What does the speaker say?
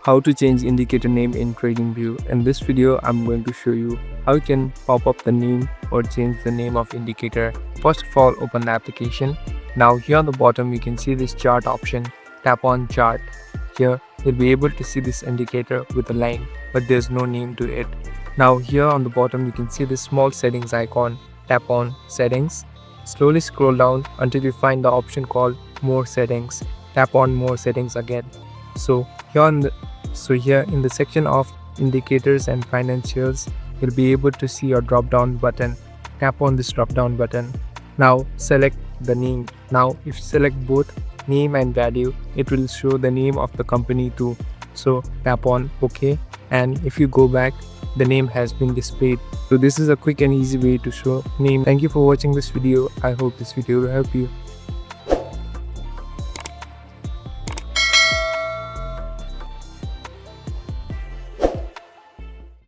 How to change indicator name in TradingView. In this video, I'm going to show you how you can pop up the name or change the name of indicator. First of all, open the application. Now here on the bottom, you can see this chart option. Tap on chart. Here, you'll be able to see this indicator with a line, but there's no name to it. Now here on the bottom, you can see this small settings icon. Tap on settings. Slowly scroll down until you find the option called more settings. Tap on more settings again. So here in the section of indicators and financials, you'll be able to see your drop down button. Tap on this drop down button. Now select the name. Now if you select both name and value, it will show the name of the company too. So tap on OK, and if you go back, the name has been displayed. So this is a quick and easy way to show name. Thank you for watching this video. I hope this video will help you.